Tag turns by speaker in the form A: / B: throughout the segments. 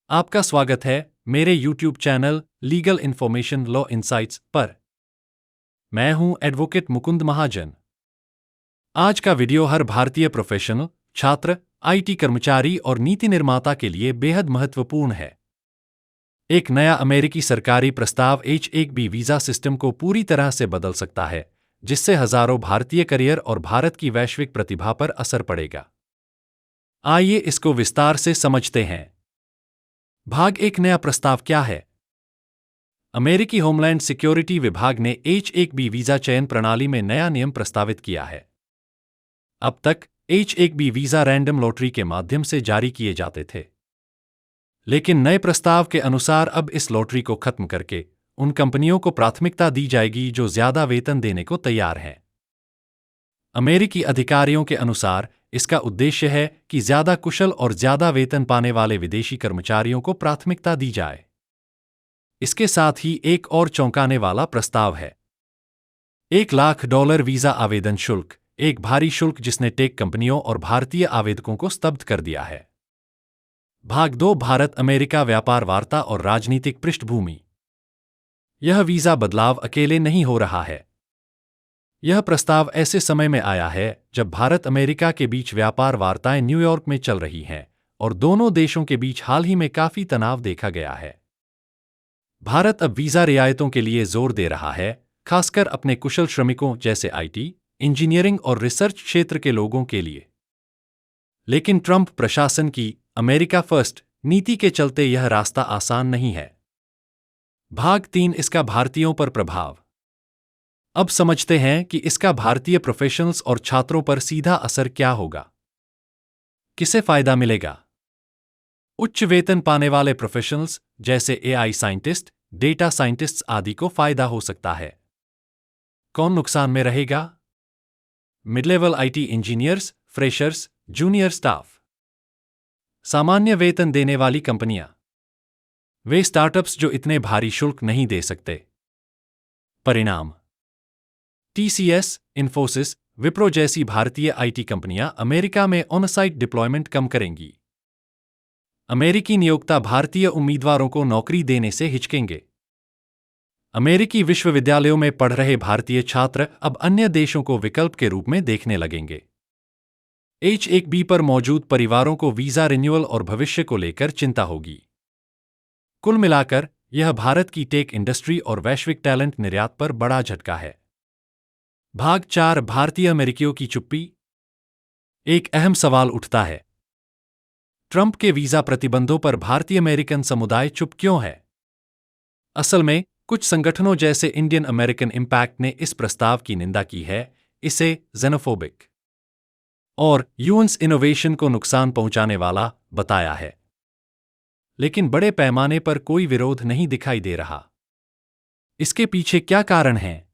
A: आपका स्वागत है मेरे YouTube channel legal information law insights पर। मैं हूं एडवोकेट मुकुंद महाजन। आज का वीडियो हर भारतीय प्रोफेशनल, छात्र, IT कर्मचारी और नीति निर्माता के लिए बेहद महत्वपूर्ण है। एक नया अमेरिकी सरकारी प्रस्ताव H-1B वीजा सिस्टम को पूरी तरह से बदल सकता है, जिससे हजारों भारतीय करियर और भारत की वैश्विक प्रतिभा पर असर पड़ेगा। आइए इसको विस्तार से समझते हैं। भाग एक, नया प्रस्ताव क्या है? अमेरिकी होमलैंड सिक्योरिटी विभाग ने H-1B वीजा चयन प्रणाली में नया नियम प्रस्तावित किया है। अब तक H-1B वीजा रैंडम लॉटरी के माध्यम से जारी किए जाते थे, लेकिन नए प्रस्ताव के अनुसार अब इस लॉटरी को खत्म करके उन कंपनियों को प्राथमिकता दी जाएगी जो ज्यादा वेतन देने को तैयार हैं। अमेरिकी अधिकारियों के अनुसार इसका उद्देश्य है कि ज्यादा कुशल और ज्यादा वेतन पाने वाले विदेशी कर्मचारियों को प्राथमिकता दी जाए। इसके साथ ही एक और चौंकाने वाला प्रस्ताव है। $1,00,000 वीजा आवेदन शुल्क, एक भारी शुल्क जिसने टेक कंपनियों और भारतीय आवेदकों को स्तब्ध कर दिया है। भाग 2, भारत अमेरिका व्यापार वार्ता और राजनीतिक पृष्ठभूमि। यह वीजा बदलाव अकेले नहीं हो रहा है। यह प्रस्ताव ऐसे समय में आया है जब भारत अमेरिका के बीच व्यापार वार्ताएं न्यूयॉर्क में चल रही हैं और दोनों देशों के बीच हाल ही में काफी तनाव देखा गया है। भारत अब वीजा रियायतों के लिए जोर दे रहा है, खासकर अपने कुशल श्रमिकों जैसे IT, इंजीनियरिंग और रिसर्च क्षेत्र के लोगों के लिए। लेकिन ट्रंप प्रशासन की अमेरिका फर्स्ट नीति के चलते यह रास्ता आसान नहीं है। भाग 3, इसका भारतीयों पर प्रभाव। अब समझते हैं कि इसका भारतीय प्रोफेशनल्स और छात्रों पर सीधा असर क्या होगा। किसे फायदा मिलेगा? उच्च वेतन पाने वाले प्रोफेशनल्स जैसे AI साइंटिस्ट, डेटा साइंटिस्ट्स आदि को फायदा हो सकता है। कौन नुकसान में रहेगा? Mid level IT engineers, freshers, junior staff. सामान्य वेतन देने वाली कंपनियां, वे स्टार्टअप्स जो इतने भारी शुल्क नहीं दे सकते। परिणाम, TCS, इन्फोसिस, विप्रो जैसी भारतीय IT कंपनियां अमेरिका में ऑन-साइट डिप्लॉयमेंट कम करेंगी। अमेरिकी नियोक्ता भारतीय उम्मीदवारों को नौकरी देने से हिचकेंगे। अमेरिकी विश्वविद्यालयों में पढ़ रहे भारतीय छात्र अब अन्य देशों को विकल्प के रूप में देखने लगेंगे। H-1B पर मौजूद परिवारों को वीजा रिन्यूअल और भविष्य को लेकर चिंता होगी। कुल मिलाकर यह भारत की टेक इंडस्ट्री और वैश्विक टैलेंट निर्यात पर बड़ा झटका है। भाग 4, भारतीय अमेरिकियों की चुप्पी। एक अहम सवाल उठता है, ट्रंप के वीजा प्रतिबंधों पर भारतीय अमेरिकन समुदाय चुप क्यों है? असल में कुछ संगठनों जैसे इंडियन अमेरिकन इम्पैक्ट ने इस प्रस्ताव की निंदा की है, इसे xenophobic और यूएस इनोवेशन को नुकसान पहुंचाने वाला बताया है। लेकिन बड़े पैमाने पर कोई विरोध नहीं दिखाई दे रहा। इसके पीछे क्या कारण है?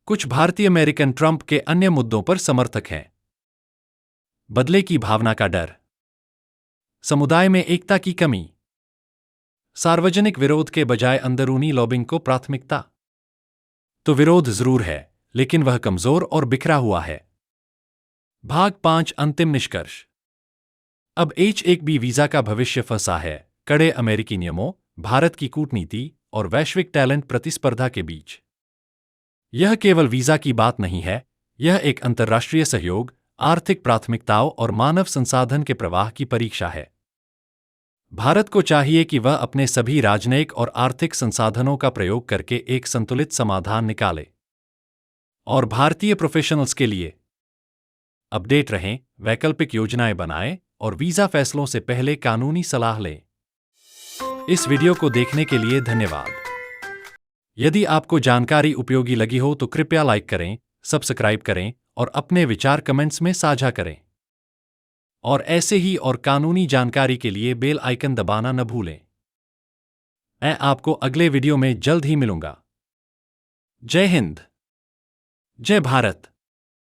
A: कुछ भारतीय अमेरिकन ट्रंप के अन्य मुद्दों पर समर्थक हैं। बदले की भावना का डर, समुदाय में एकता की कमी, सार्वजनिक विरोध के बजाय अंदरूनी लॉबिंग को प्राथमिकता। तो विरोध जरूर है, लेकिन वह कमजोर और बिखरा हुआ है। भाग 5, अंतिम निष्कर्ष। अब H-1B वीजा का भविष्य फंसा है कड़े अमेरिकी नियमों, भारत की कूटनीति और वैश्विक टैलेंट प्रतिस्पर्धा के बीच। यह केवल वीजा की बात नहीं है, यह एक अंतर्राष्ट्रीय सहयोग, आर्थिक प्राथमिकताओं और मानव संसाधन के प्रवाह की परीक्षा है। भारत को चाहिए कि वह अपने सभी राजनयिक और आर्थिक संसाधनों का प्रयोग करके एक संतुलित समाधान निकाले और भारतीय प्रोफेशनल्स के लिए अपडेट रहें, वैकल्पिक योजनाएं बनाएं और वीजा फैसलों से पहले कानूनी सलाह लें। इस वीडियो को देखने के लिए धन्यवाद। यदि आपको जानकारी उपयोगी लगी हो तो कृपया लाइक करें, सब्सक्राइब करें और अपने विचार कमेंट्स में साझा करें। और ऐसे ही और कानूनी जानकारी के लिए बेल आइकन दबाना न भूलें। मैं आपको अगले वीडियो में जल्द ही मिलूंगा। जय हिंद, जय भारत।